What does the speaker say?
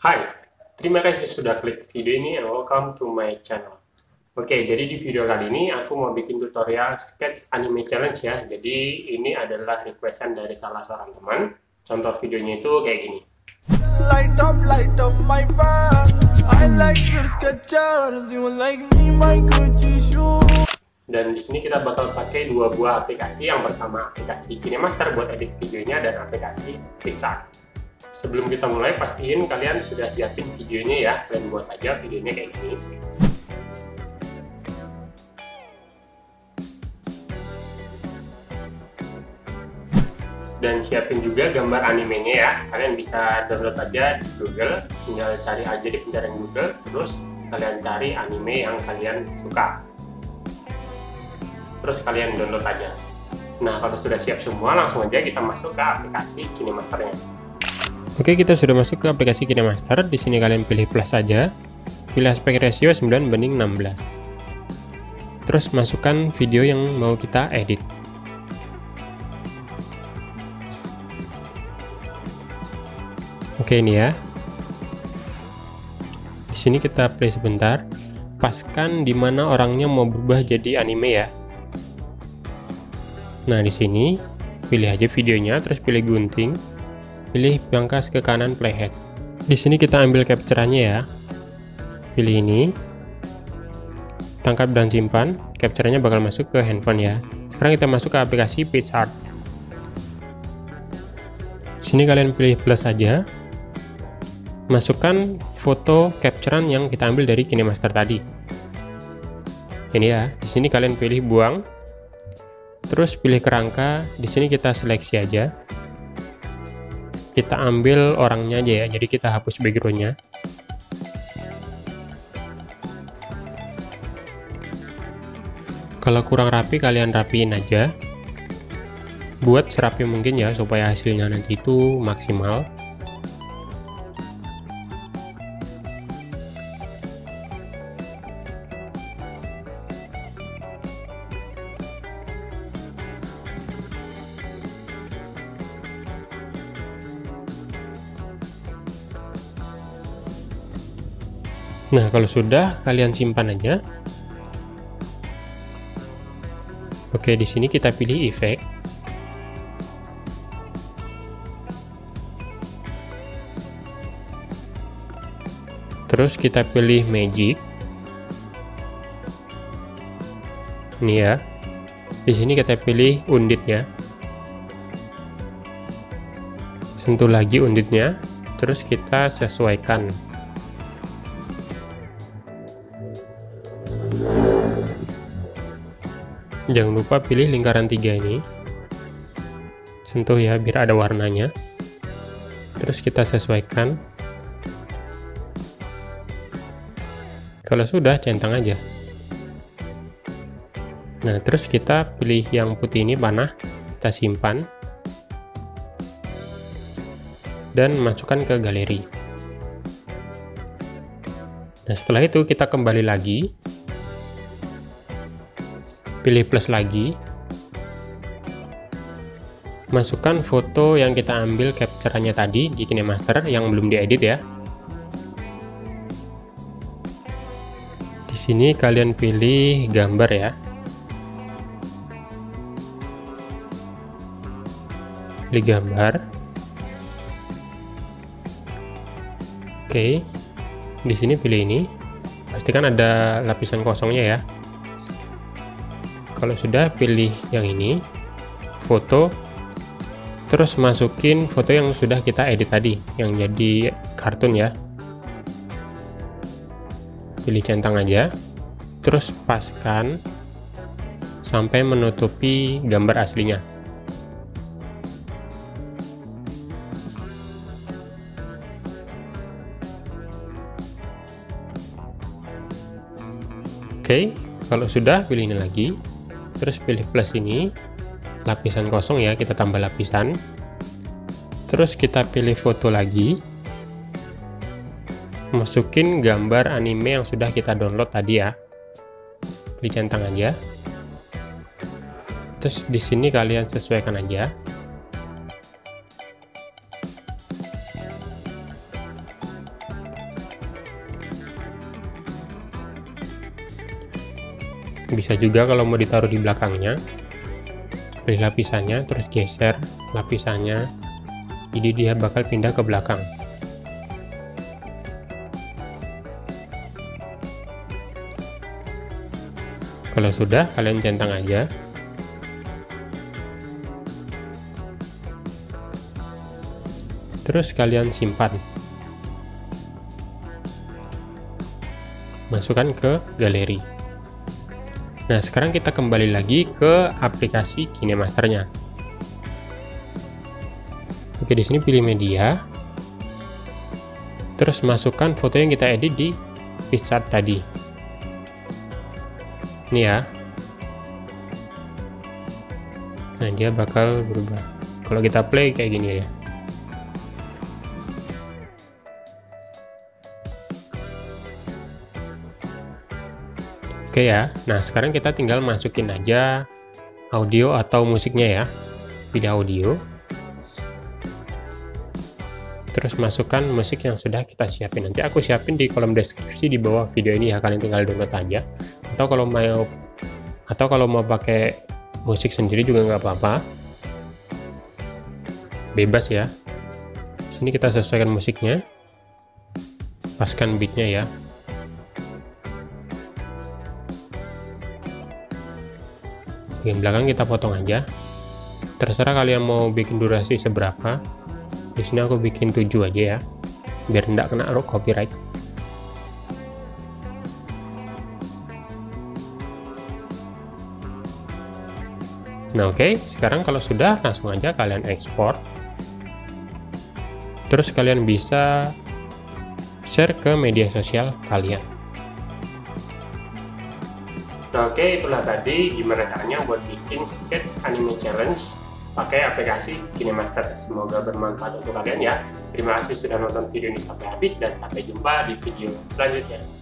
Hai, terima kasih sudah klik video ini and welcome to my channel. Oke, jadi di video kali ini aku mau bikin tutorial sketch anime challenge ya. Jadi ini adalah requestan dari salah seorang teman. Contoh videonya itu kayak gini. Light up my path. I like your Skechers, you like me, my Gucci shoes. Dan di sini kita bakal pakai dua buah aplikasi. Yang pertama aplikasi KineMaster buat edit videonya dan aplikasi PicsArt. Sebelum kita mulai, pastiin kalian sudah siapin videonya ya, dan buat aja videonya kayak gini. Dan siapin juga gambar animenya ya, kalian bisa download aja di Google, tinggal cari aja di pencarian Google, terus kalian cari anime yang kalian suka. Terus kalian download aja. Nah, kalau sudah siap semua, langsung aja kita masuk ke aplikasi KineMaster-nya. Oke, kita sudah masuk ke aplikasi KineMaster. Di sini kalian pilih plus saja. Pilih aspek ratio 9:16. Terus masukkan video yang mau kita edit. Oke, ini ya. Di sini kita play sebentar. Paskan di mana orangnya mau berubah jadi anime ya. Nah, di sini pilih aja videonya, terus pilih gunting. Pilih pangkas ke kanan playhead. Di sini kita ambil capture-nya ya. Pilih ini. Tangkap dan simpan. Capture-nya bakal masuk ke handphone ya. Sekarang kita masuk ke aplikasi PicsArt. Di sini kalian pilih plus saja. Masukkan foto capture-an yang kita ambil dari KineMaster tadi. Ini ya. Di sini kalian pilih buang. Terus pilih kerangka. Di sini kita seleksi aja. Kita ambil orangnya aja ya, jadi kita hapus backgroundnya. Kalau kurang rapi, kalian rapiin aja. Buat serapi mungkin ya, supaya hasilnya nanti itu maksimal. Nah, kalau sudah, kalian simpan aja. Oke, di sini kita pilih efek. Terus kita pilih magic. Ini ya. Di sini kita pilih undit ya. Sentuh lagi unditnya. Terus kita sesuaikan. Jangan lupa pilih lingkaran 3 ini. Sentuh ya, biar ada warnanya. Terus kita sesuaikan. Kalau sudah, centang aja. Nah, terus kita pilih yang putih ini, panah. Kita simpan. Dan masukkan ke galeri. Nah, setelah itu kita kembali lagi. Pilih plus lagi. Masukkan foto yang kita ambil capture-nya tadi di KineMaster yang belum diedit ya. Di sini kalian pilih gambar ya. Pilih gambar. Oke. Di sini pilih ini. Pastikan ada lapisan kosongnya ya. Kalau sudah, pilih yang ini, foto, terus masukin foto yang sudah kita edit tadi, yang jadi kartun ya. Pilih centang aja, terus paskan sampai menutupi gambar aslinya. Oke, kalau sudah, pilih ini lagi. Terus pilih plus ini, lapisan kosong ya, kita tambah lapisan. Terus kita pilih foto lagi. Masukin gambar anime yang sudah kita download tadi ya. Pilih centang aja. Terus di sini kalian sesuaikan aja. Bisa juga kalau mau ditaruh di belakangnya, pilih lapisannya, terus geser lapisannya, jadi dia bakal pindah ke belakang. Kalau sudah, kalian centang aja. Terus kalian simpan. Masukkan ke galeri. Nah, sekarang kita kembali lagi ke aplikasi KineMaster-nya. Oke, di sini pilih media. Terus masukkan foto yang kita edit di PicsArt tadi. Ini ya. Nah, dia bakal berubah. Kalau kita play kayak gini ya. Oke ya. Nah, sekarang kita tinggal masukin aja audio atau musiknya ya. Pilih audio. Terus masukkan musik yang sudah kita siapin. Nanti aku siapin di kolom deskripsi di bawah video ini ya, kalian tinggal download aja. Atau kalau mau pakai musik sendiri juga nggak apa-apa, bebas ya. Sini kita sesuaikan musiknya, paskan beatnya ya. Bagian belakang kita potong aja. Terserah kalian mau bikin durasi seberapa. Di sini aku bikin 7 aja ya, biar tidak kena copyright. Nah, oke, sekarang kalau sudah, langsung aja kalian ekspor. Terus kalian bisa share ke media sosial kalian. Nah, oke, itulah tadi gimana caranya buat bikin sketch anime challenge pakai aplikasi KineMaster. Semoga bermanfaat untuk kalian ya. Terima kasih sudah nonton video ini sampai habis, dan sampai jumpa di video selanjutnya.